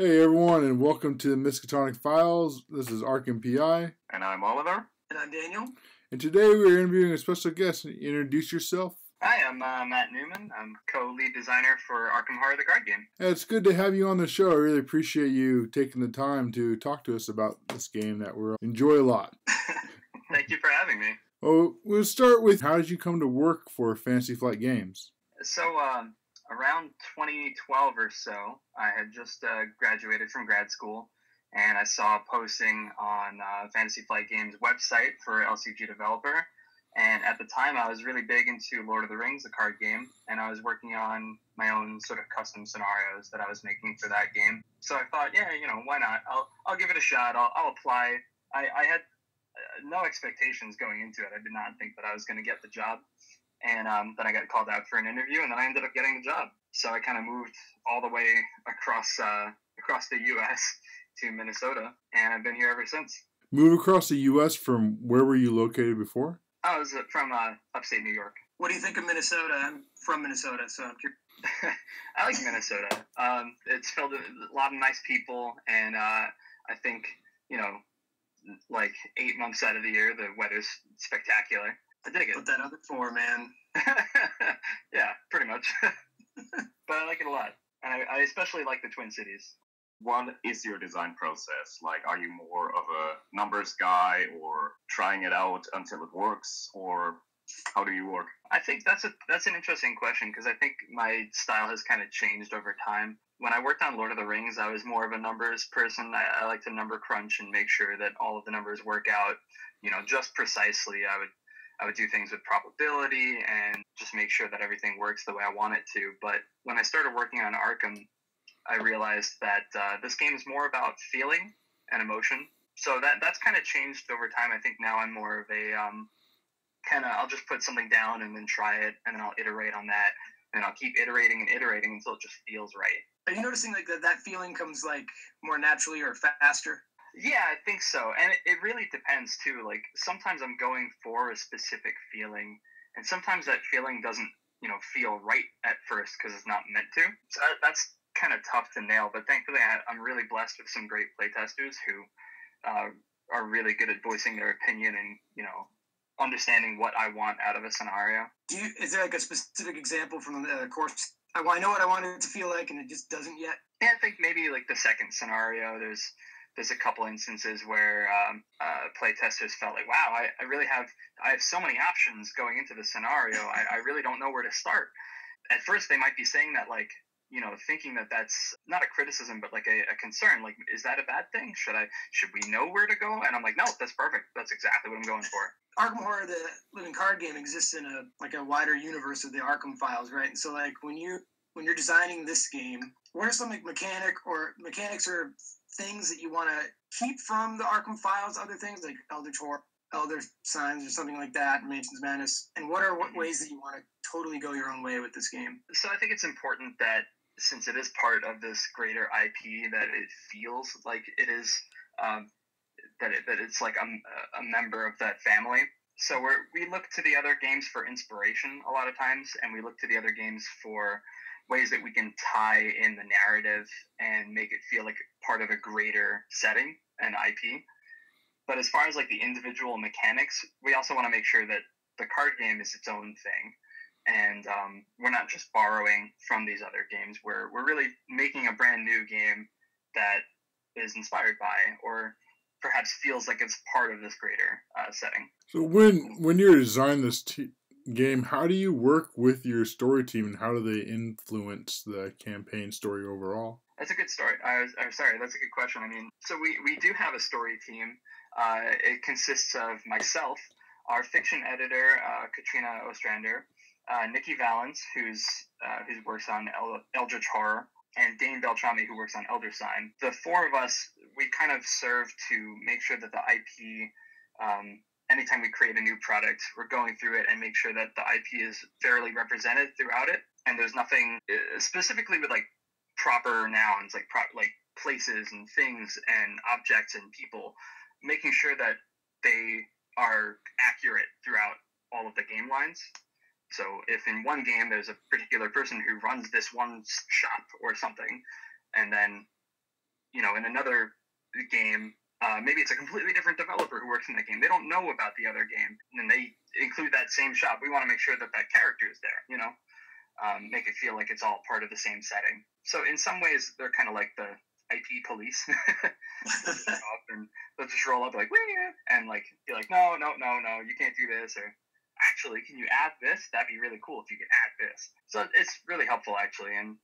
Hey everyone, and welcome to the Miskatonic Files. This is Arkham PI. And I'm Oliver. And I'm Daniel. And today we're interviewing a special guest. Introduce yourself. Hi, I'm Matt Newman. I'm co-lead designer for Arkham Horror, the card game. It's good to have you on the show. I really appreciate you taking the time to talk to us about this game that we enjoy a lot. Thank you for having me. Well, we'll start with, how did you come to work for Fantasy Flight Games? So, around 2012 or so, I had just graduated from grad school, and I saw a posting on Fantasy Flight Games' website for AHlcg developer. And at the time, I was really big into Lord of the Rings, the card game, and I was working on my own sort of custom scenarios that I was making for that game. So I thought, yeah, why not? I'll give it a shot. I'll apply. I had no expectations going into it. I did not think that I was going to get the job. And then I got called out for an interview, and then I ended up getting the job. So I kind of moved all the way across the U.S. to Minnesota, and I've been here ever since. Move across the U.S. from where were you located before? I was from upstate New York. What do you think of Minnesota? I'm from Minnesota, so I'm curious. I like Minnesota. It's filled with a lot of nice people, and I think, like 8 months out of the year, the weather's spectacular. I dig it. Put that other four, man. Yeah, pretty much. But I like it a lot. And I especially like the Twin Cities. What is your design process? Like, are you more of a numbers guy or trying it out until it works, or how do you work? I think that's an interesting question, because I think my style has kind of changed over time. When I worked on Lord of the Rings, I was more of a numbers person. I like to number crunch and make sure that all of the numbers work out, just precisely. I would do things with probability and just make sure that everything works the way I want it to. But when I started working on Arkham, I realized that this game is more about feeling and emotion. So that's kind of changed over time. I think now I'm more of a I'll just put something down and then try it, and then I'll iterate on that, and I'll keep iterating and iterating until it just feels right. Are you noticing like that feeling comes like more naturally or faster? Yeah, I think so. And it really depends, too. Like, sometimes I'm going for a specific feeling, and sometimes that feeling doesn't, feel right at first because it's not meant to. So that's kind of tough to nail. But thankfully, I'm really blessed with some great playtesters who are really good at voicing their opinion and, understanding what I want out of a scenario. Is there like a specific example from the course? I know what I want it to feel like, and it just doesn't yet. Yeah, I think maybe like the second scenario, there's a couple instances where playtesters felt like, wow, I have so many options going into the scenario. I really don't know where to start. At first, they might be saying that, like, thinking that that's not a criticism, but like a concern. Like, is that a bad thing? Should we know where to go? And I'm like, no, that's perfect. That's exactly what I'm going for. Arkham Horror, the living card game, exists in a wider universe of the Arkham files, right? And so, like, when you're designing this game, what are some mechanics or things that you want to keep from the Arkham files? Other things like Elder Signs or something like that, Mansion's Madness. And what ways that you want to totally go your own way with this game? So I think it's important that, since it is part of this greater IP, that it feels like it is that it's like a member of that family. So we look to the other games for inspiration a lot of times, and we look to the other games for ways that we can tie in the narrative and make it feel like part of a greater setting and IP. But as far as like the individual mechanics, we also want to make sure that the card game is its own thing. And we're not just borrowing from these other games. We're really making a brand new game that is inspired by, or perhaps feels like it's part of this greater setting. So when you're designing this game, how do you work with your story team, and how do they influence the campaign story overall? That's a good story. I'm sorry, that's a good question. I mean, so we do have a story team. It consists of myself, our fiction editor, Katrina Ostrander, Nikki Valens, who works on Eldritch Horror, and Dane Beltrami, who works on Elder Sign. The four of us, we kind of serve to make sure that the IP, anytime we create a new product, we're going through it and make sure that the IP is fairly represented throughout it. And there's nothing specifically with like proper nouns, like places and things and objects and people, making sure that they are accurate throughout all of the game lines. So if in one game there's a particular person who runs this one shop or something, and then in another game, maybe it's a completely different developer who works in that game. They don't know about the other game, and they include that same shop. We want to make sure that that character is there, make it feel like it's all part of the same setting. So in some ways, they're kind of like the IP police. And they'll just roll up like, wee, and like be like, no, you can't do this, or actually, can you add this? That'd be really cool if you could add this. So it's really helpful, actually, and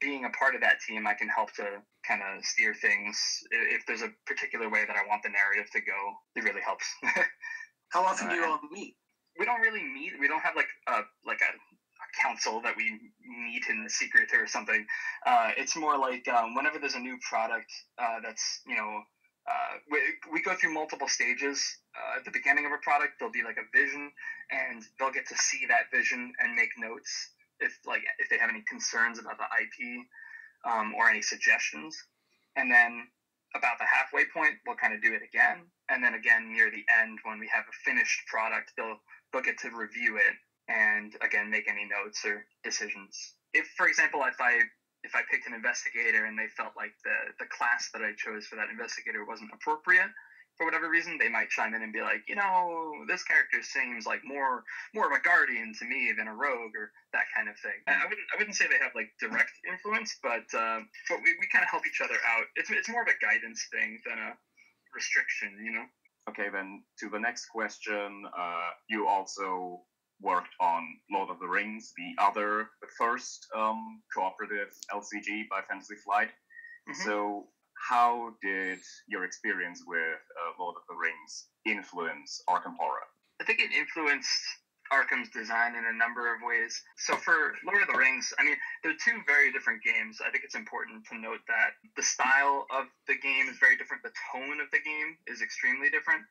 being a part of that team, I can help to kind of steer things. If there's a particular way that I want the narrative to go, it really helps. How often do you all meet? We don't really meet. We don't have like a council that we meet in secret or something. It's more like whenever there's a new product that's, we go through multiple stages. At the beginning of a product, there'll be like a vision, and they'll get to see that vision and make notes if they have any concerns about the IP or any suggestions. And then about the halfway point, we'll kind of do it again. And then again near the end, when we have a finished product, they'll get to review it and again make any notes or decisions. If, for example, if I picked an investigator and they felt like the class that I chose for that investigator wasn't appropriate for whatever reason, they might chime in and be like, this character seems like more of a guardian to me than a rogue, or that kind of thing. I wouldn't say they have like direct influence, but we kind of help each other out. It's more of a guidance thing than a restriction, Okay, then to the next question, you also worked on Lord of the Rings, the first cooperative LCG by Fantasy Flight. Mm-hmm. So how did your experience with Lord of the Rings influence Arkham Horror? I think it influenced Arkham's design in a number of ways. So for Lord of the Rings, I mean, they're two very different games. I think it's important to note that the style of the game is very different. The tone of the game is extremely different.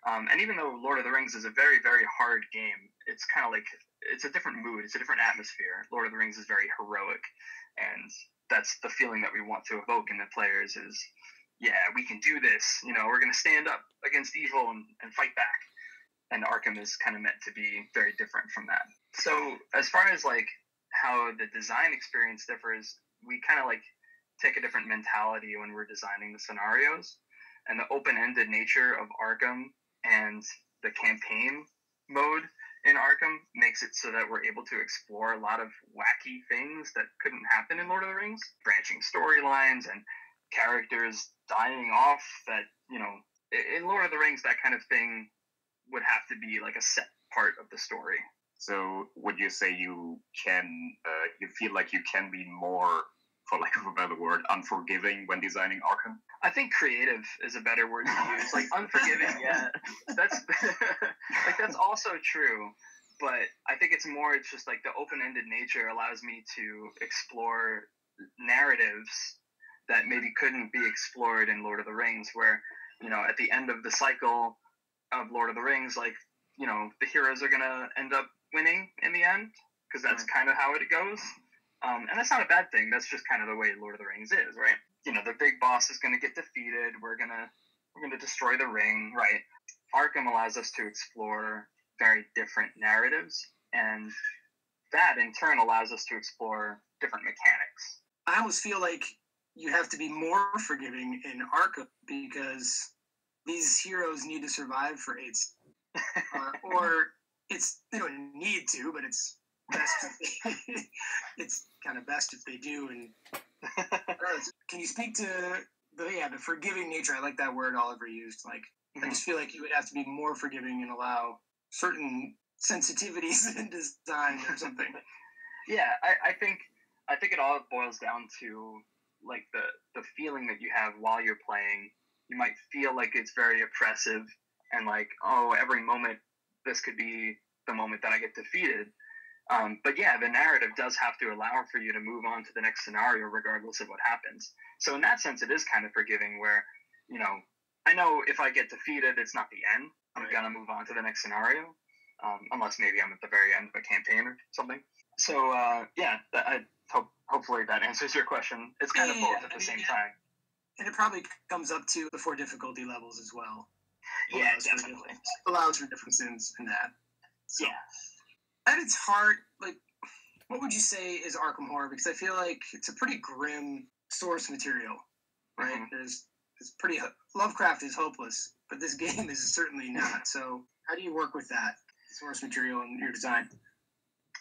And even though Lord of the Rings is a very, very hard game, it's kind of like, it's a different mood. It's a different atmosphere. Lord of the Rings is very heroic. And that's the feeling that we want to evoke in the players is, yeah, we can do this. We're going to stand up against evil and fight back. And Arkham is kind of meant to be very different from that. So as far as like how the design experience differs, we kind of like take a different mentality when we're designing the scenarios. And the open-ended nature of Arkham and the campaign mode in Arkham makes it so that we're able to explore a lot of wacky things that couldn't happen in Lord of the Rings. Branching storylines and characters dying off that, in Lord of the Rings, that kind of thing would have to be like a set part of the story. So would you say you feel like you can be more, for lack of a better word, unforgiving when designing Arkham? I think creative is a better word to use. Like unforgiving, yeah, that's that's also true. But I think it's just like the open-ended nature allows me to explore narratives that maybe couldn't be explored in Lord of the Rings, where, at the end of the cycle of Lord of the Rings, like, the heroes are going to end up winning in the end, because that's kind of how it goes. And that's not a bad thing. That's just kind of the way Lord of the Rings is, right? The big boss is going to get defeated. We're going to destroy the ring, right? Arkham allows us to explore very different narratives, and that in turn allows us to explore different mechanics. I almost feel like you have to be more forgiving in Arkham because these heroes need to survive for 8 seasons. Or they don't need to, but it's best it's kind of best if they do. And can you speak to the forgiving nature? I like that word Oliver used. Like, I just feel like you would have to be more forgiving and allow certain sensitivities in design or something. Yeah, I think it all boils down to like the feeling that you have while you're playing. You might feel like it's very oppressive and like, oh, every moment this could be the moment that I get defeated. But yeah, the narrative does have to allow for you to move on to the next scenario regardless of what happens. So in that sense, it is kind of forgiving where, I know if I get defeated, it's not the end. I'm going to move on to the next scenario, unless maybe I'm at the very end of a campaign or something. So, hopefully that answers your question. It's kind of both at the same time. And it probably comes up to the 4 difficulty levels as well. Yeah, definitely. Allows for differences in that. So, yeah. At its heart, like, what would you say is Arkham Horror? Because I feel like it's a pretty grim source material. right? It's pretty Lovecraft is hopeless, but this game is certainly not. So how do you work with that source material in your design?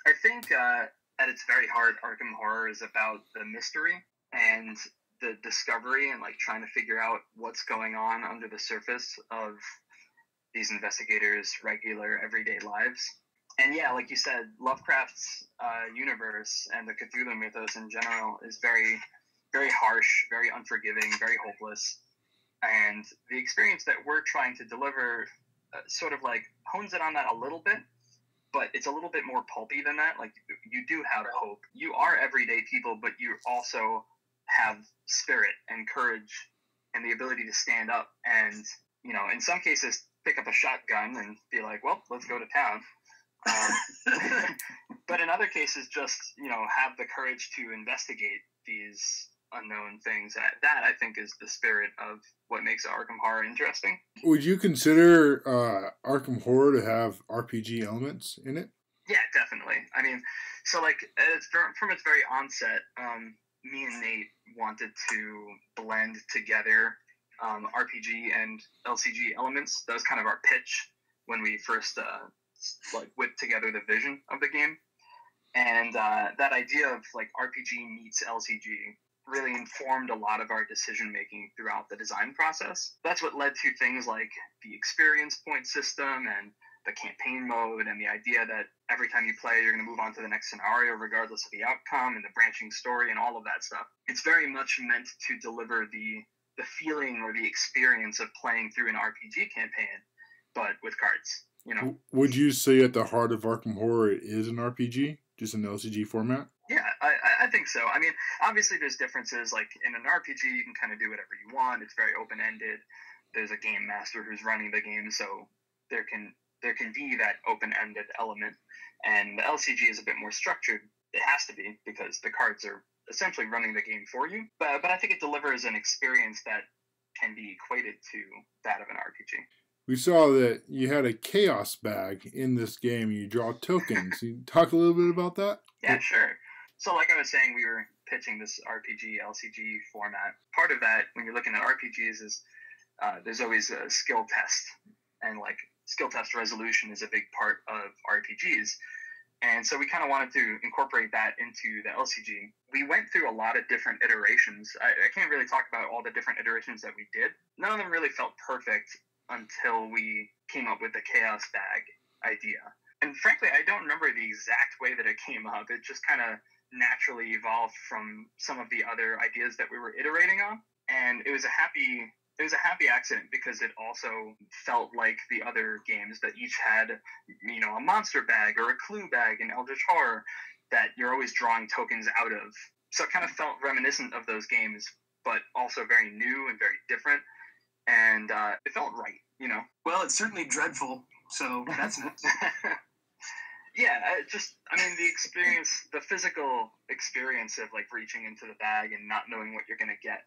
I think at its very heart, Arkham Horror is about the mystery and the discovery and like trying to figure out what's going on under the surface of these investigators' regular everyday lives. And yeah, like you said, Lovecraft's universe and the Cthulhu mythos in general is very, very harsh, very unforgiving, very hopeless. And the experience that we're trying to deliver sort of like hones it on that a little bit, but it's a little bit more pulpy than that. Like you do have hope. You are everyday people, but you also have spirit and courage and the ability to stand up and, you know, in some cases pick up a shotgun and be like, well, let's go to town. But in other cases, just, you know, have the courage to investigate these unknown things. That I think is the spirit of what makes Arkham Horror interesting. Would you consider Arkham Horror to have RPG elements in it? Yeah, definitely. I mean, so like from its very onset, me and Nate wanted to blend together RPG and LCG elements. That was kind of our pitch when we first like whipped together the vision of the game. And that idea of like RPG meets LCG really informed a lot of our decision making throughout the design process. That's what led to things like the experience point system and the campaign mode and the idea that every time you play, you're going to move on to the next scenario regardless of the outcome, and the branching story and all of that stuff. It's very much meant to deliver the feeling or the experience of playing through an RPG campaign, but with cards. You know, would you say at the heart of Arkham Horror it is an RPG, just an LCG format? Yeah, I think so. I mean, obviously there's differences. Like in an RPG, you can kind of do whatever you want. It's very open-ended. There's a game master who's running the game, so there can be that open-ended element. And the LCG is a bit more structured. It has to be, because the cards are essentially running the game for you. But I think it delivers an experience that can be equated to that of an RPG. We saw that you had a chaos bag in this game. You draw tokens. Can you talk a little bit about that? Yeah, sure. So like I was saying, we were pitching this RPG, LCG format. Part of that, when you're looking at RPGs, is there's always a skill test. And like skill test resolution is a big part of RPGs. And so we kind of wanted to incorporate that into the LCG. We went through a lot of different iterations. I can't really talk about all the different iterations that we did. None of them really felt perfect until we came up with the Chaos Bag idea. And frankly, I don't remember the exact way that it came up. It just kind of naturally evolved from some of the other ideas that we were iterating on. And it was a happy accident, because it also felt like the other games that each had, you know, a monster bag or a clue bag in Eldritch Horror that you're always drawing tokens out of. So it kind of felt reminiscent of those games, but also very new and very different. And it felt right, you know. Well, it's certainly dreadful, so that's nice. Yeah, the experience, the physical experience of like reaching into the bag and not knowing what you're going to get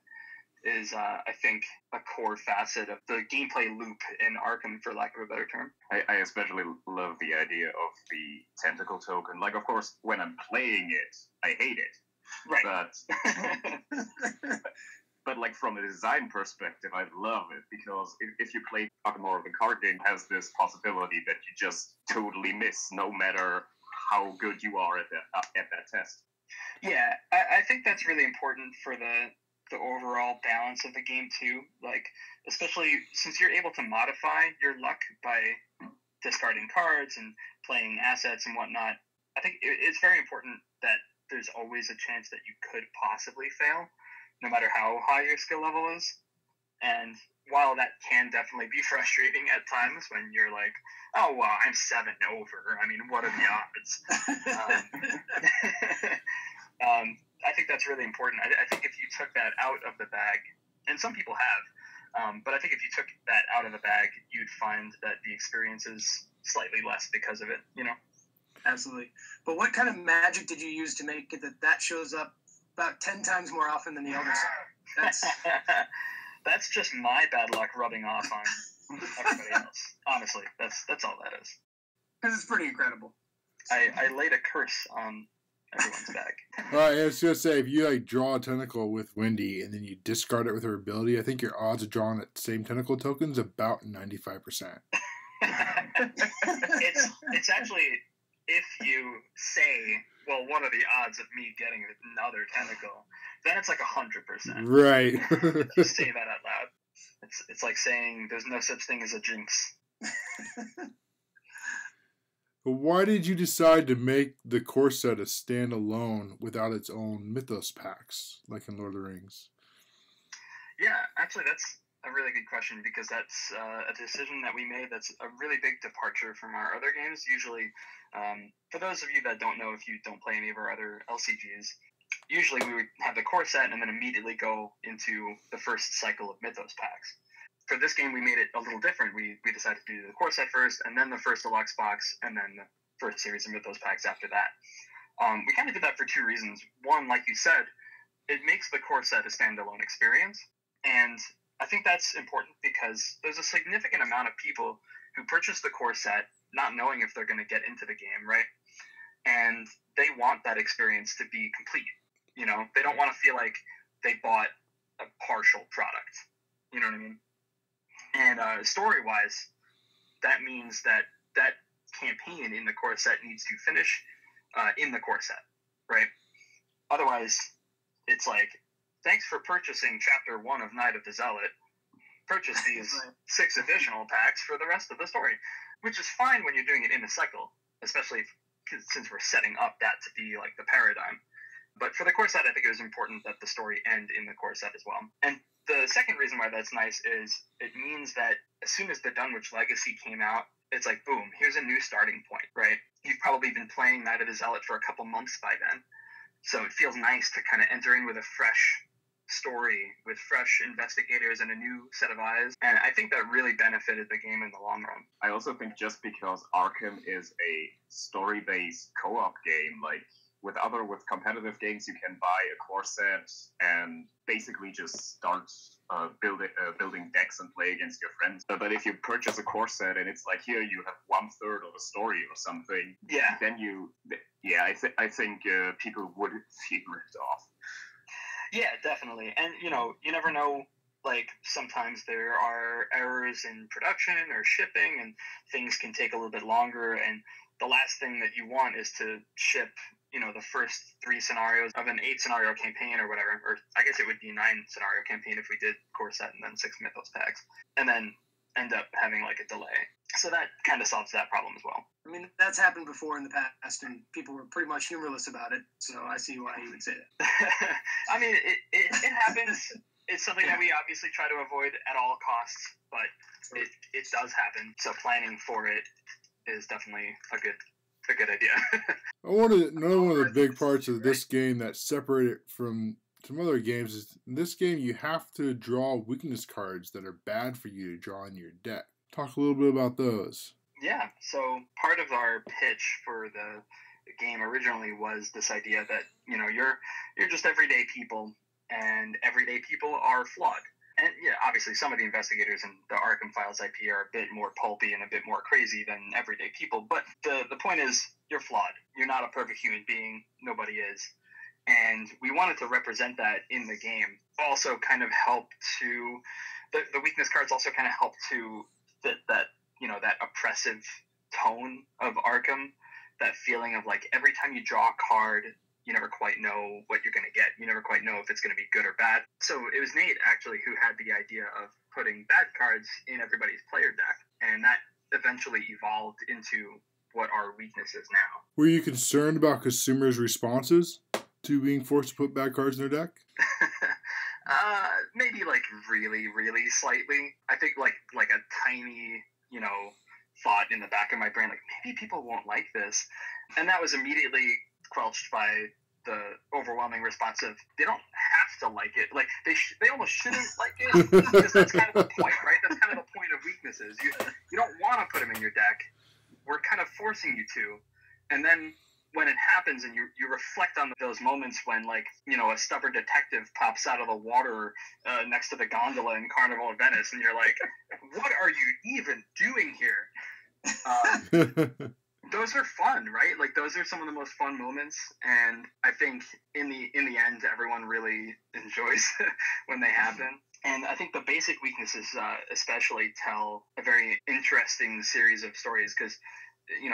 is, I think, a core facet of the gameplay loop in Arkham, for lack of a better term. I especially love the idea of the tentacle token. Like, of course, when I'm playing it, I hate it. Right. But like from a design perspective, I love it, because if you play Arkham Horror, the card game has this possibility that you just totally miss, no matter how good you are at that test. Yeah, I think that's really important for the overall balance of the game too. Like, especially since you're able to modify your luck by discarding cards and playing assets and whatnot. I think it's very important that there's always a chance that you could possibly fail, no matter how high your skill level is. And while that can definitely be frustrating at times when you're like, oh, well, I'm 7 over. I mean, what are the odds? I think that's really important. I think if you took that out of the bag, and some people have, but I think if you took that out of the bag, you'd find that the experience is slightly less because of it, you know? Absolutely. But what kind of magic did you use to make it that shows up about 10 times more often than the Elder Sign? That's just my bad luck rubbing off on everybody else. Honestly, that's all that is. Because it's pretty incredible. I laid a curse on everyone's back. I was gonna say, if you like draw a tentacle with Wendy and then you discard it with her ability, I think your odds of drawing that same tentacle token is about 95%. It's actually, if you say, well, what are the odds of me getting another tentacle? Then it's like 100%. Right. If you say that out loud, it's like saying there's no such thing as a jinx. Why did you decide to make the core set a standalone without its own Mythos packs, like in Lord of the Rings? Yeah, actually, that's a really good question, because that's a decision that we made that's a really big departure from our other games. Usually, for those of you that don't know, if you don't play any of our other LCGs, usually we would have the core set and then immediately go into the first cycle of Mythos packs. For this game, we made it a little different. We decided to do the core set first, and then the first deluxe box, and then the first series of Mythos packs after that. We kind of did that for two reasons. One, like you said, it makes the core set a standalone experience, and I think that's important because there's a significant amount of people who purchase the core set not knowing if they're going to get into the game, right? And they want that experience to be complete. You know, they don't want to feel like they bought a partial product. You know what I mean? And story-wise, that means that campaign in the core set needs to finish in the core set, right? Otherwise, it's like, thanks for purchasing Chapter 1 of Night of the Zealot. Purchase these 6 additional packs for the rest of the story, which is fine when you're doing it in a cycle, especially since we're setting up that to be like the paradigm. But for the core set, I think it was important that the story end in the core set as well. And the second reason why that's nice is it means that as soon as the Dunwich Legacy came out, it's like, boom, here's a new starting point, right? You've probably been playing Night of the Zealot for a couple months by then. So it feels nice to kind of enter in with a fresh story, with fresh investigators and a new set of eyes. And I think that really benefited the game in the long run. I also think just because Arkham is a story-based co-op game, like with competitive games, you can buy a core set and basically just start building decks and play against your friends. But if you purchase a core set and it's like, here you have 1/3 of a story or something, then I think people would feel ripped off. Yeah, definitely. And you know, you never know. Like, sometimes there are errors in production or shipping, and things can take a little bit longer. And the last thing that you want is to ship, you know, the first 3 scenarios of an 8-scenario campaign or whatever, or I guess it would be 9-scenario campaign if we did core set and then 6 Mythos packs, and then end up having like a delay. So that kind of solves that problem as well. I mean, that's happened before in the past, and people were pretty much humorless about it, so I see why you would say that. I mean, it happens. It's something that we obviously try to avoid at all costs, but it does happen. So planning for it is definitely a good idea. Another one of the big parts of this game that separate it from some other games is in this game you have to draw weakness cards that are bad for you to draw in your deck. Talk a little bit about those. Yeah, so part of our pitch for the game originally was this idea that, you know, you're just everyday people, and everyday people are flawed. And yeah, obviously some of the investigators in the Arkham Files IP are a bit more pulpy and a bit more crazy than everyday people, but the point is, you're flawed. You're not a perfect human being. Nobody is. And we wanted to represent that in the game. Also kind of help to, the weakness cards also kind of help to fit that, you know, that oppressive tone of Arkham, that feeling of like every time you draw a card, you never quite know what you're going to get. You never quite know if it's going to be good or bad. So it was Nate, actually, who had the idea of putting bad cards in everybody's player deck. And that eventually evolved into what our weakness is now. Were you concerned about consumers' responses to being forced to put bad cards in their deck? Maybe like really, really slightly. I think like a tiny, you know, thought in the back of my brain, like maybe people won't like this. And that was immediately quelched by the overwhelming response of they don't have to like it. Like they almost shouldn't like it, because that's kind of the point, right? That's kind of the point of weaknesses. You don't want to put them in your deck. We're kind of forcing you to. And then when it happens and you reflect on those moments when, like, you know, a stubborn detective pops out of the water next to the gondola in Carnival of Venice, and you're like, what are you even doing here? those are fun, right? Like those are some of the most fun moments, and I think in the end, everyone really enjoys when they happen. And I think the basic weaknesses, especially, tell a very interesting series of stories because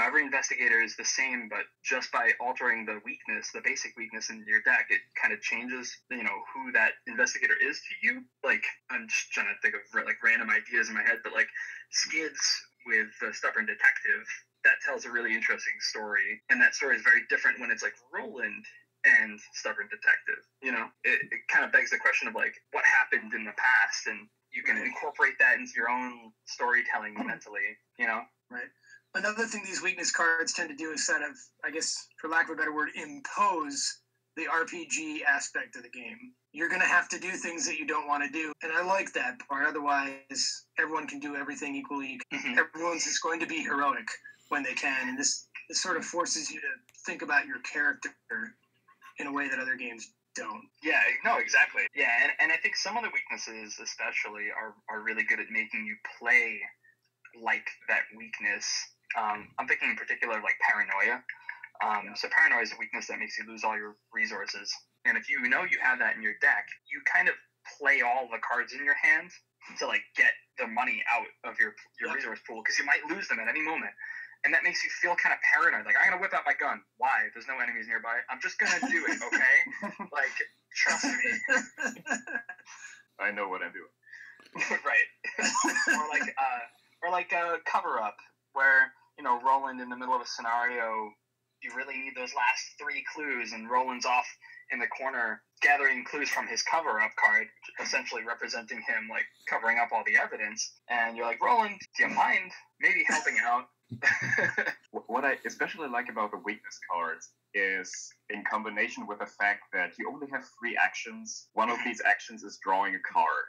every investigator is the same, but just by altering the weakness, the basic weakness in your deck, it kind of changes, who that investigator is to you. Like, I'm just trying to think of like random ideas in my head, but like Skids with the Stubborn Detective, that tells a really interesting story, and that story is very different when it's like Roland and Stubborn Detective. It kind of begs the question of like what happened in the past, and you can incorporate that into your own storytelling mentally. Right. Another thing these weakness cards tend to do is kind of, I guess, for lack of a better word, impose the RPG aspect of the game. You're going to have to do things that you don't want to do. And I like that part. Otherwise, everyone can do everything equally. Mm-hmm. Everyone's just going to be heroic when they can. And this sort of forces you to think about your character in a way that other games don't. Yeah, no, exactly. Yeah, and I think some of the weaknesses especially are really good at making you play like that weakness. I'm thinking in particular like paranoia. So paranoia is a weakness that makes you lose all your resources. And if you have that in your deck, you kind of play all the cards in your hand to like get the money out of your resource pool because you might lose them at any moment. And that makes you feel kind of paranoid. Like, I'm going to whip out my gun. Why? There's no enemies nearby. I'm just going to do it, okay? Like, trust me. I know what I'm doing. Right. or like a cover-up where, Roland in the middle of a scenario, you really need those last 3 clues, and Roland's off in the corner gathering clues from his cover-up card, essentially representing him, like, covering up all the evidence. And you're like, Roland, do you mind maybe helping out? What I especially like about the weakness cards is in combination with the fact that you only have 3 actions. One of these actions is drawing a card.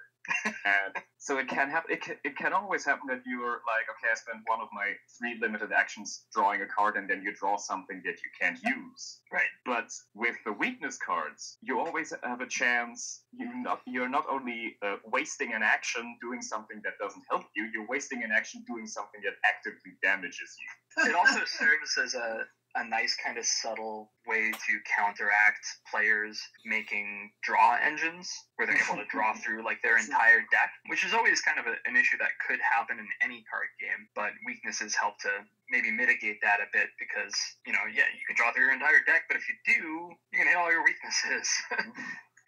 And so it can happen. It can always happen that you're like, okay, I spent one of my 3 limited actions drawing a card, and then you draw something that you can't use. Right. But with the weakness cards, you always have a chance. You're not only wasting an action doing something that doesn't help you. You're wasting an action doing something that actively damages you. It also serves as a nice kind of subtle way to counteract players making draw engines where they're able to draw through like their entire deck, which is always kind of an issue that could happen in any card game, but weaknesses help to maybe mitigate that a bit because, you can draw through your entire deck, but if you do, you can hit all your weaknesses.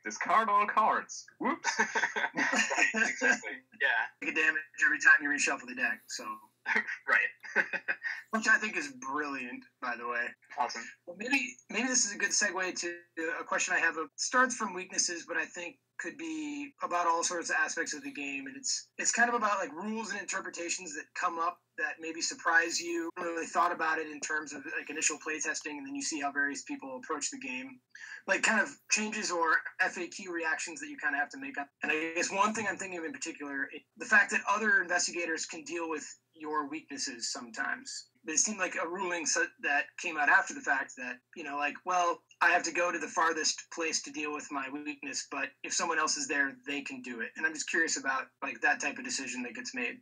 Discard all cards. Whoops. Right, exactly. Yeah. You get damage every time you reshuffle the deck, so... Right. Which I think is brilliant, by the way. Awesome. Well, maybe this is a good segue to a question I have. It starts from weaknesses, but I think could be about all sorts of aspects of the game, and it's kind of about like rules and interpretations that come up that maybe surprise you. You haven't really thought about it in terms of like initial playtesting, and then you see how various people approach the game, like kind of changes or FAQ reactions that you kind of have to make up. And I guess one thing I'm thinking of in particular, the fact that other investigators can deal with your weaknesses sometimes. It seemed like a ruling that came out after the fact that, I have to go to the farthest place to deal with my weakness, but if someone else is there, they can do it. And I'm just curious about like that type of decision that gets made.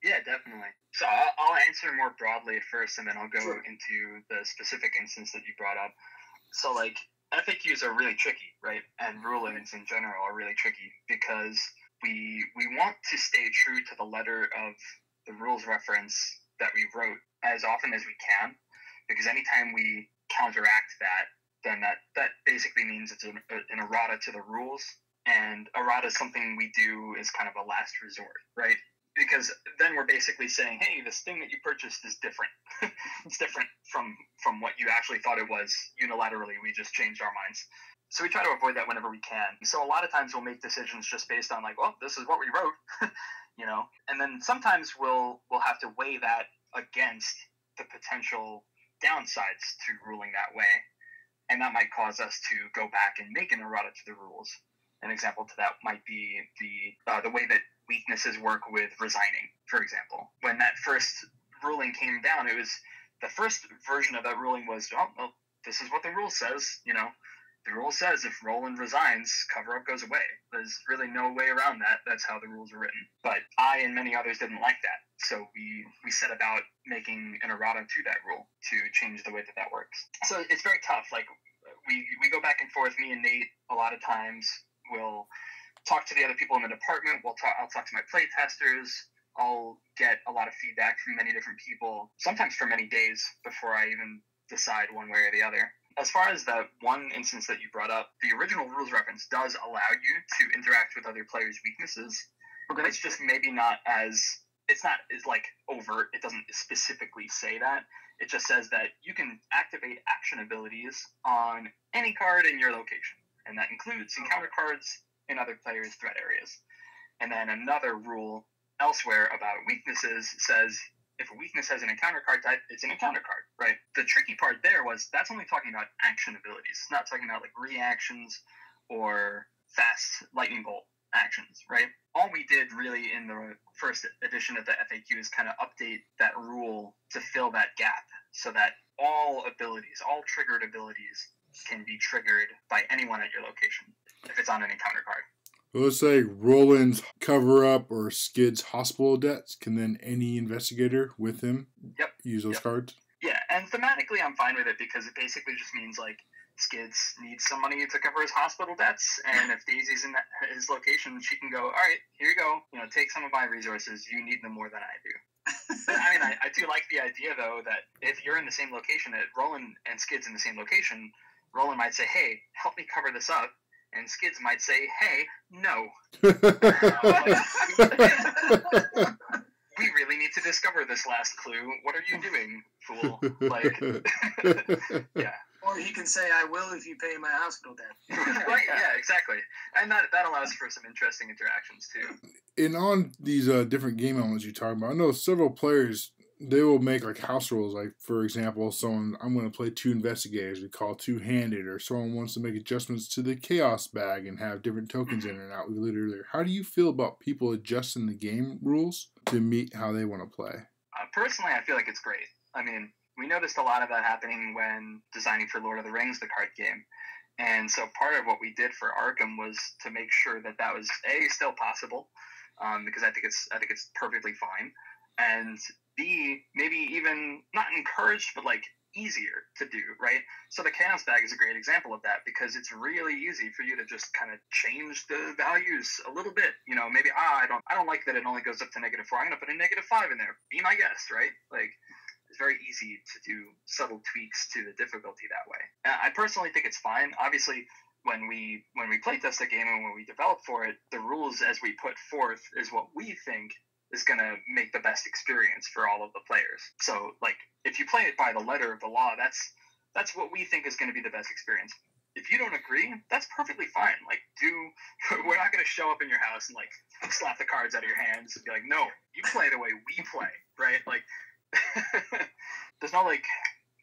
Yeah, definitely. So I'll answer more broadly first, and then I'll go into the specific instance that you brought up. So like FAQs are really tricky, right? And rulings in general are really tricky because we want to stay true to the letter of the rules reference that we wrote as often as we can, because anytime we counteract that, then that basically means it's an errata to the rules, and errata is something we do as kind of a last resort, right? Because then we're basically saying, hey, this thing that you purchased is different. It's different from what you actually thought it was unilaterally. We just changed our minds. So we try to avoid that whenever we can. So a lot of times we'll make decisions just based on like, well, this is what we wrote, and then sometimes we'll have to weigh that against the potential downsides to ruling that way. And that might cause us to go back and make an errata to the rules. An example to that might be the way that weaknesses work with resigning, for example. When that first ruling came down, it was the first version of that ruling was, oh, well, this is what the rule says, the rule says if Roland resigns, cover-up goes away. There's really no way around that. That's how the rules are written. But I and many others didn't like that. So we set about making an errata to that rule to change the way that works. So it's very tough. Like, we go back and forth, me and Nate, a lot of times. We'll talk to the other people in the department. I'll talk to my play testers. I'll get a lot of feedback from many different people, sometimes for many days before I even decide one way or the other. As far as the one instance that you brought up, the original rules reference does allow you to interact with other players' weaknesses. Okay. It's just maybe not as, it's not as like overt. It doesn't specifically say that. It just says that you can activate action abilities on any card in your location. And that includes encounter cards in other players' threat areas. And then another rule elsewhere about weaknesses says if a weakness has an encounter card type, it's an encounter card, right? The tricky part there was that's only talking about action abilities. It's not talking about like reactions or fast lightning bolt actions, right? All we did really in the first edition of the FAQ is kind of update that rule to fill that gap so that all abilities, all triggered abilities can be triggered by anyone at your location if it's on an encounter card. Let's say Roland's cover-up or Skid's hospital debts. Can then any investigator with him use those cards? Yeah, and thematically I'm fine with it because it basically just means like Skids needs some money to cover his hospital debts, and if Daisy's in his location, she can go, all right, here you go, take some of my resources. You need them more than I do. I mean, I do like the idea, though, that if you're in the same location, that Roland and Skid's in the same location, Roland might say, hey, help me cover this up. And Skids might say, hey, no. We really need to discover this last clue. What are you doing, fool? Yeah. Or he can say, I will if you pay my hospital debt. Right, yeah, exactly. And that allows for some interesting interactions, too. And on these different game elements you talk about, I know several players, they will make like house rules. Like, for example, I'm going to play 2 investigators, we call 2-handed, or someone wants to make adjustments to the chaos bag and have different tokens in and out. We alluded earlier. How do you feel about people adjusting the game rules to meet how they want to play? Personally, I feel like it's great. I mean, we noticed a lot of that happening when designing for Lord of the Rings, the card game. And so part of what we did for Arkham was to make sure that was A, still possible, because I think it's perfectly fine, and B, maybe even not encouraged, but like easier to do, right? So the chaos bag is a great example of that because it's really easy for you to just kind of change the values a little bit. Maybe I don't like that it only goes up to -4. I'm going to put a -5 in there. Be my guest, right? Like, it's very easy to do subtle tweaks to the difficulty that way. I personally think it's fine. Obviously, when we playtest a game and when we develop for it, the rules as we put forth is what we think is going to make the best experience for all of the players. So, like, if you play it by the letter of the law, that's what we think is going to be the best experience. If you don't agree, that's perfectly fine. Like, we're not going to show up in your house and, like, slap the cards out of your hands and be like, no, you play the way we play, right? Like, there's no, like,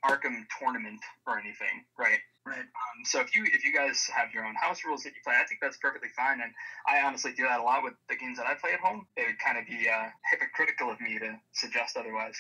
Arkham tournament or anything, right? Right. So if you guys have your own house rules that you play, I think that's perfectly fine. And I honestly do that a lot with the games that I play at home. It would kind of be hypocritical of me to suggest otherwise.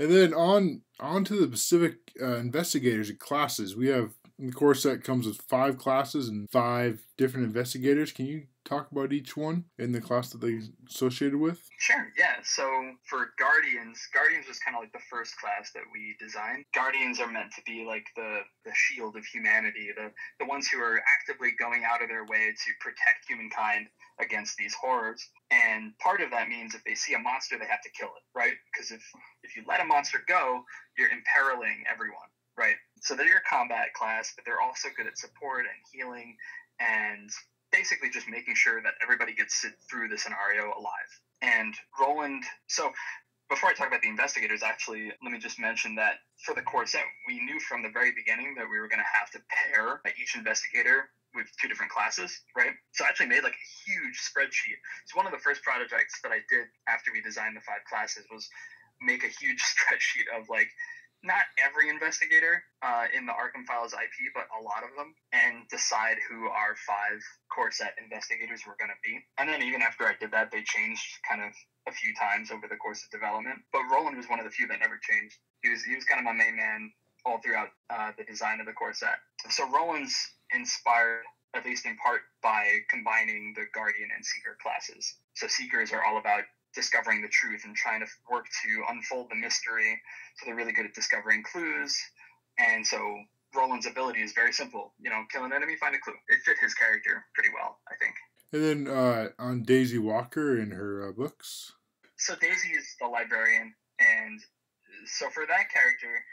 And then on to the specific investigators and classes. We have, the core set comes with 5 classes and 5 different investigators. Can you talk about each one in the class that they associated with? Sure, yeah. So for Guardians was kind of like the first class that we designed. Guardians are meant to be like the shield of humanity, the ones who are actively going out of their way to protect humankind against these horrors. And part of that means if they see a monster, they have to kill it, right? Because if you let a monster go, you're imperiling everyone, right? So they're your combat class, but they're also good at support and healing and basically just making sure that everybody gets through the scenario alive. And Roland, so before I talk about the investigators, actually, let me just mention that for the core set, we knew from the very beginning that we were going to have to pair each investigator with 2 different classes, right? So I actually made like a huge spreadsheet. So one of the first projects that I did after we designed the 5 classes was make a huge spreadsheet of like, not every investigator in the Arkham Files IP, but a lot of them, and decide who our 5 core set investigators were going to be. And then even after I did that, they changed kind of a few times over the course of development. But Roland was one of the few that never changed. He was kind of my main man all throughout the design of the core set. So Roland's inspired, at least in part, by combining the Guardian and Seeker classes. So Seekers are all about discovering the truth and trying to work to unfold the mystery. So they're really good at discovering clues. And so Roland's ability is very simple. Kill an enemy, find a clue. It fit his character pretty well, I think. And then on Daisy Walker in her books. So Daisy is the librarian, and so for that character,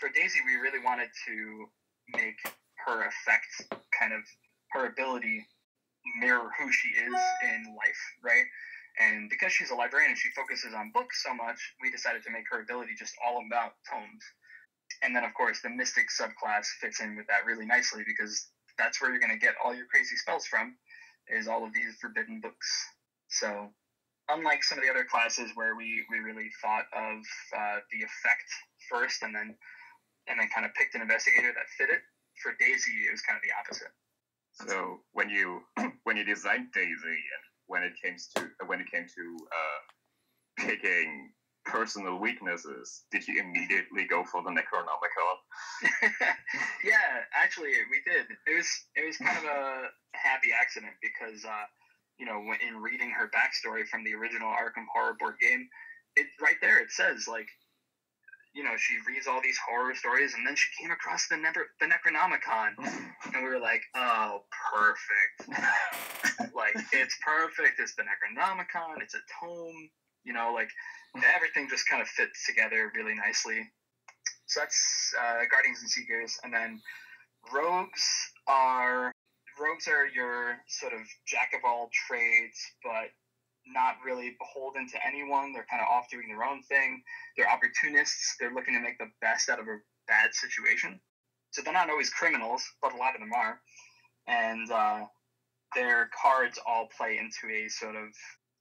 for Daisy, we really wanted to make her effect, kind of her ability, mirror who she is in life, right? And because she's a librarian and she focuses on books so much, we decided to make her ability just all about tomes. And then, of course, the Mystic subclass fits in with that really nicely, because that's where you're going to get all your crazy spells from, is all of these forbidden books. So unlike some of the other classes where we really thought of the effect first and then kind of picked an investigator that fit it, for Daisy it was kind of the opposite. So when you designed Daisy and when it came to picking personal weaknesses, did you immediately go for the Necronomicon? Yeah, actually we did. It was kind of a happy accident because in reading her backstory from the original Arkham horror board game, right there it says, like, she reads all these horror stories, and then she came across the Necronomicon, and we were like, oh, perfect. Like, it's perfect. It's the Necronomicon. It's a tome. Everything just kind of fits together really nicely. So that's Guardians and Seekers. And then Rogues are your sort of jack of all trades, but not really beholden to anyone. They're kind of off doing their own thing. They're opportunists. They're looking to make the best out of a bad situation. So they're not always criminals, but a lot of them are. And their cards all play into a sort of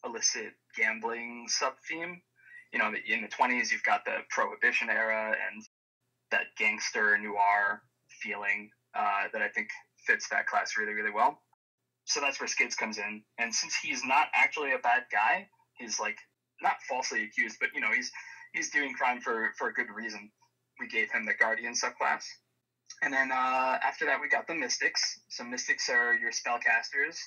illicit gambling sub-theme. In the 20s, you've got the Prohibition era and that gangster noir feeling that I think fits that class really, really well. So that's where Skids comes in. And since he's not actually a bad guy, he's like not falsely accused, but he's doing crime for a good reason. We gave him the Guardian subclass. And then after that, we got the Mystics. So Mystics are your spellcasters.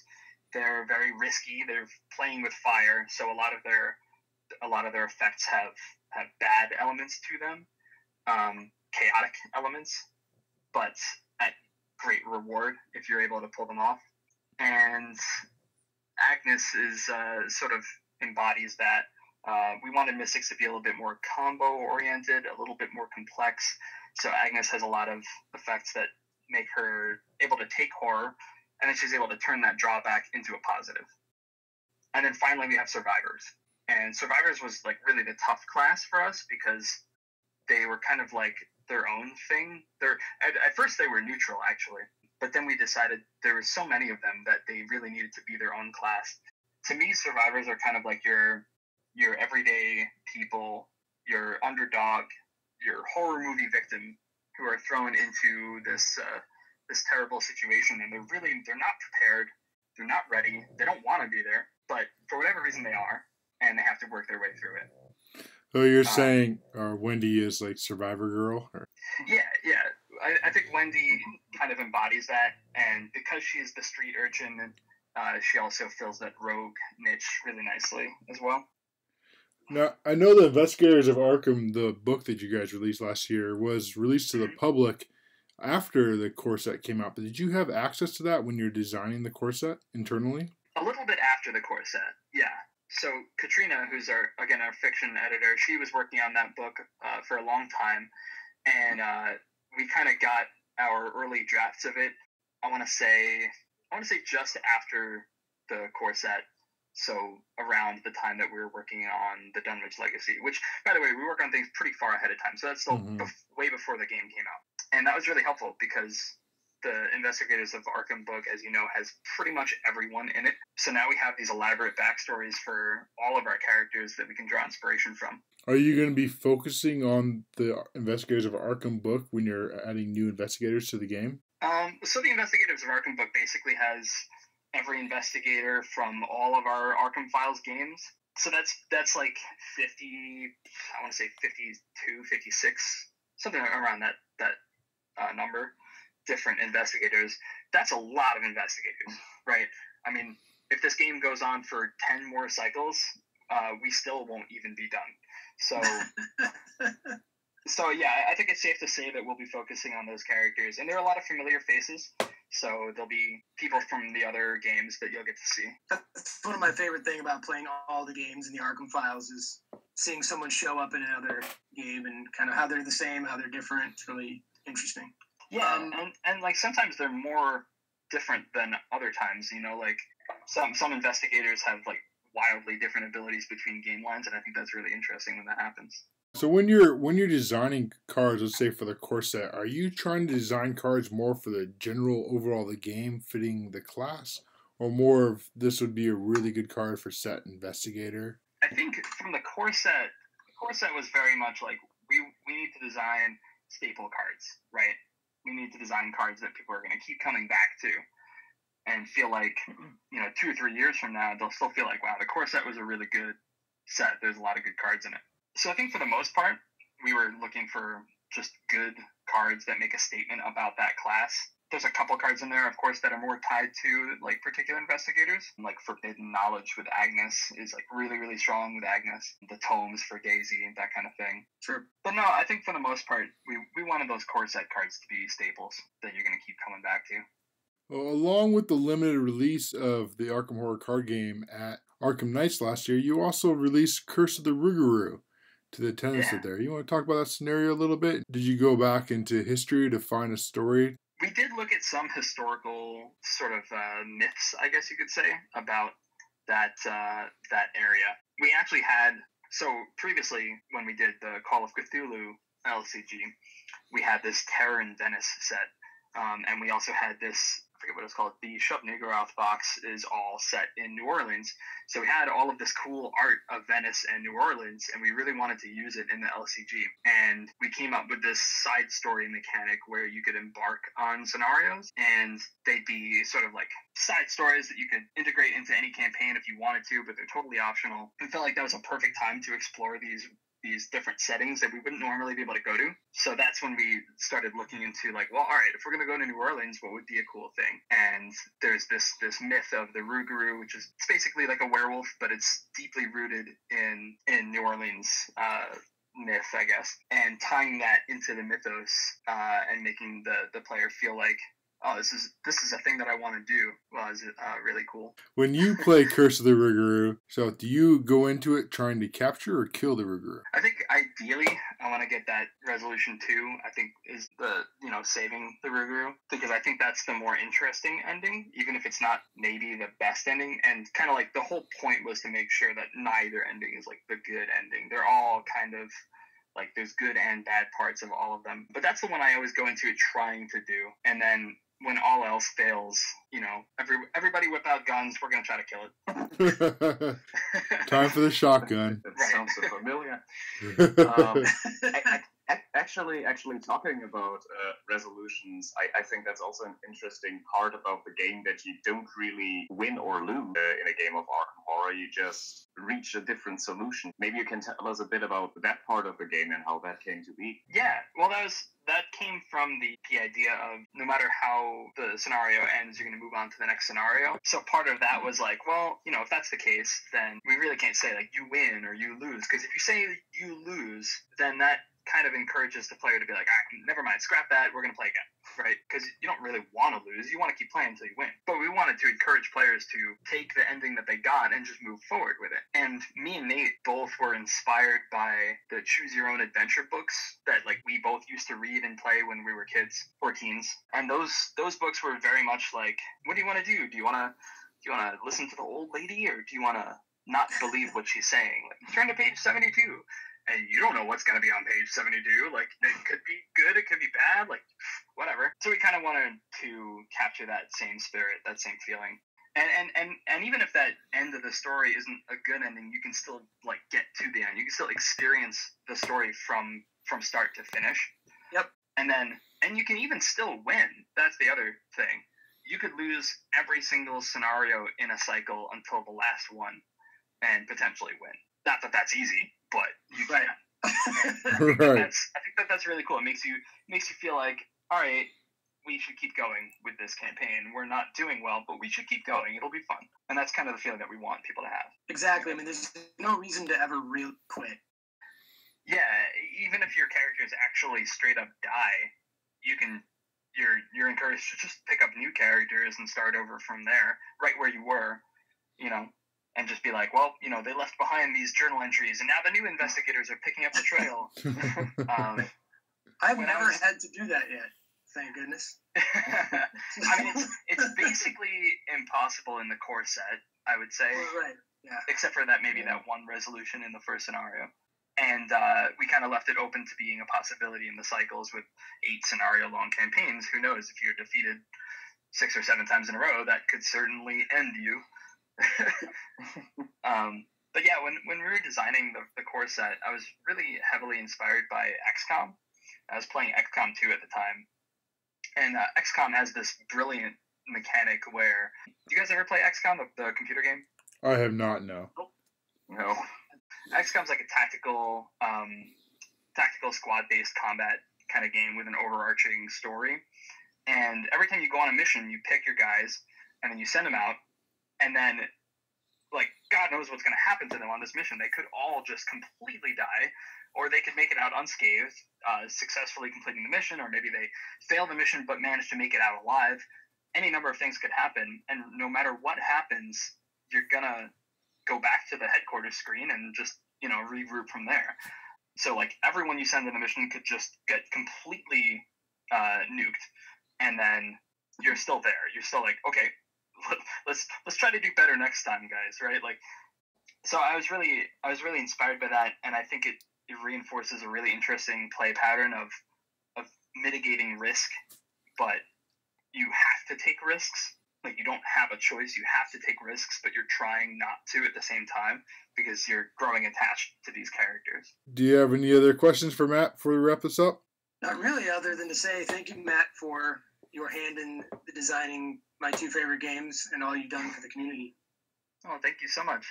They're very risky. They're playing with fire, so a lot of their effects have bad elements to them, chaotic elements, but at great reward if you're able to pull them off. And Agnes is sort of embodies that. We wanted Mystics to be a little bit more combo-oriented, a little bit more complex. So Agnes has a lot of effects that make her able to take horror, and then she's able to turn that drawback into a positive. And then finally we have Survivors. And Survivors was like really the tough class for us because they were kind of like their own thing. At first they were neutral, actually. But then we decided there were so many of them that they really needed to be their own class. To me, Survivors are kind of like your everyday people, your underdog, your horror movie victim who are thrown into this terrible situation, and they're not prepared, they're not ready, they don't want to be there, but for whatever reason they are, and they have to work their way through it. So you're saying Wendy is like Survivor Girl? Or? Yeah. I think Wendy kind of embodies that, and because she's the street urchin, she also fills that rogue niche really nicely as well. Now, I know the Investigators of Arkham, the book that you guys released last year, was released to the public after the core set came out, but did you have access to that when you're designing the core set internally? A little bit after the core set, yeah. So Katrina, who's our fiction editor, she was working on that book for a long time, and we kind of got our early drafts of it. I want to say just after the core set, so around the time that we were working on the Dunwich Legacy, which, by the way, we work on things pretty far ahead of time, so that's still way before the game came out. And that was really helpful because the Investigators of Arkham book, as you know, has pretty much everyone in it. So now we have these elaborate backstories for all of our characters that we can draw inspiration from. Are you going to be focusing on the Investigators of Arkham book when you're adding new investigators to the game? So the Investigators of Arkham book basically has every investigator from all of our Arkham Files games. So that's like 50, I want to say 52, 56, something around that number. different investigators, that's a lot of investigators, right? I mean, if this game goes on for 10 more cycles, we still won't even be done. So yeah, I think it's safe to say that we'll be focusing on those characters, and there are a lot of familiar faces. So there'll be people from the other games that you'll get to see. That's one of my favorite things about playing all the games in the Arkham files is seeing someone show up in another game and kind of how they're the same, how they're different. It's really interesting. Yeah, and like sometimes they're more different than other times. You know, like some investigators have like wildly different abilities between game lines, and I think that's really interesting when that happens. So when you're designing cards, let's say for the core set, are you trying to design cards more for the general overall the game fitting the class, or more of this would be a really good card for set investigator? I think from the core set was very much like we need to design staple cards, right? We need to design cards that people are going to keep coming back to and feel like, 2 or 3 years from now, they'll still feel like, wow, the core set was a really good set. There's a lot of good cards in it. So I think for the most part, we were looking for just good cards that make a statement about that class. There's a couple cards in there, of course, that are more tied to like particular investigators. Like Forbidden Knowledge with Agnes is like really, really strong with Agnes. The Tomes for Daisy and that kind of thing. Sure. But no, I think for the most part, we wanted those core set cards to be staples that you're going to keep coming back to. Well, along with the limited release of the Arkham Horror card game at Arkham Knights last year, you also released Curse of the Rougarou to the tenants there. You want to talk about that scenario a little bit? Did you go back into history to find a story? We did look at some historical sort of myths, I guess you could say, about that area. We actually had, so previously when we did the Call of Cthulhu AHlcg, we had this Terror in Venice set, and we also had this, I forget what it's called, the Shub Niggurath box is all set in New Orleans. So we had all of this cool art of Venice and New Orleans, and we really wanted to use it in the AHlcg. And we came up with this side story mechanic where you could embark on scenarios, and they'd be sort of like side stories that you could integrate into any campaign if you wanted to, but they're totally optional. We felt like that was a perfect time to explore these different settings that we wouldn't normally be able to go to. So that's when we started looking into like, well, all right, if we're going to go to New Orleans, what would be a cool thing? And there's this myth of the Rougarou, which is it's basically like a werewolf, but it's deeply rooted in New Orleans myth, I guess, and tying that into the mythos and making the player feel like, oh, this is a thing that I want to do was really cool. When you play Curse of the Rougarou, so do you go into it trying to capture or kill the Rougarou? I think ideally I want to get that resolution 2, I think is the, saving the Rougarou, because I think that's the more interesting ending, even if it's not maybe the best ending. And kind of like the whole point was to make sure that neither ending is like the good ending. They're all kind of like there's good and bad parts of all of them. But that's the one I always go into it trying to do. And then when all else fails, everybody whip out guns. We're going to try to kill it. Time for the shotgun. That sounds so familiar. Actually, talking about resolutions, I think that's also an interesting part about the game, that you don't really win or lose in a game of Arkham Horror. You just reach a different solution. Maybe you can tell us a bit about that part of the game and how that came to be. Yeah, well, that came from the idea of no matter how the scenario ends, you're going to move on to the next scenario. So part of that was like, well, if that's the case, then we really can't say like you win or you lose, because if you say you lose, then that kind of encourages the player to be like, never mind, scrap that, we're going to play again, right? Because you don't really want to lose. You want to keep playing until you win. But we wanted to encourage players to take the ending that they got and just move forward with it. And me and Nate both were inspired by the Choose Your Own Adventure books that like we both used to read and play when we were kids or teens. And those books were very much like, what do you want to do? Do you want to listen to the old lady, or do you want to not believe what she's saying? Like, turn to page 72. And you don't know what's going to be on page 72. Like, it could be good, it could be bad, like, whatever. So we kind of wanted to capture that same spirit, that same feeling. And even if that end of the story isn't a good ending, you can still, like, get to the end. You can still experience the story from start to finish. Yep. And you can even still win. That's the other thing. You could lose every single scenario in a cycle until the last one and potentially win. Not that that's easy, but you can. I think that's really cool. It makes you feel like, all right, we should keep going with this campaign. We're not doing well, but we should keep going. It'll be fun. And that's kind of the feeling that we want people to have. Exactly. I mean, there's no reason to ever really quit. Yeah, even if your characters actually straight up die, you're encouraged to just pick up new characters and start over from there, right where you were, and just be like, well, they left behind these journal entries, and now the new investigators are picking up the trail. I've never had to do that yet. Thank goodness. I mean, it's basically impossible in the core set, I would say. Right. Yeah. Except for that one resolution in the first scenario. And we kind of left it open to being a possibility in the cycles with 8 scenario-long campaigns. Who knows, if you're defeated 6 or 7 times in a row, that could certainly end you. But yeah, when we were designing the core set, I was really heavily inspired by XCOM. I was playing XCOM 2 at the time. And XCOM has this brilliant mechanic where... Do you guys ever play XCOM, the computer game? I have not, no. No. XCOM's like a tactical squad-based combat kind of game with an overarching story. And every time you go on a mission, you pick your guys, and then you send them out, and then, God knows what's going to happen to them on this mission. They could all just completely die, or they could make it out unscathed, successfully completing the mission, or maybe they fail the mission but manage to make it out alive. Any number of things could happen, and no matter what happens, you're going to go back to the headquarters screen and just, regroup from there. So, everyone you send in the mission could just get completely nuked, and then you're still there. You're still okay, let's try to do better next time, guys, right? So I was really inspired by that, and I think it reinforces a really interesting play pattern of mitigating risk, but you have to take risks. You don't have a choice. You have to take risks, but you're trying not to at the same time because you're growing attached to these characters. Do you have any other questions for Matt before we wrap this up? Not really, other than to say thank you, Matt, for your hand in designing my 2 favorite games and all you've done for the community. Oh, thank you so much.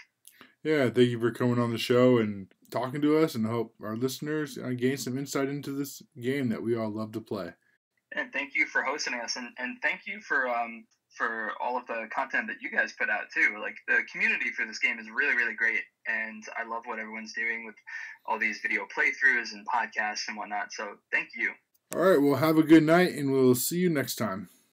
Yeah, thank you for coming on the show and talking to us, and hope our listeners gain some insight into this game that we all love to play. And thank you for hosting us, and thank you for all of the content that you guys put out too. The community for this game is really, really great, and I love what everyone's doing with all these video playthroughs and podcasts and whatnot. So thank you. All right, well, have a good night, and we'll see you next time.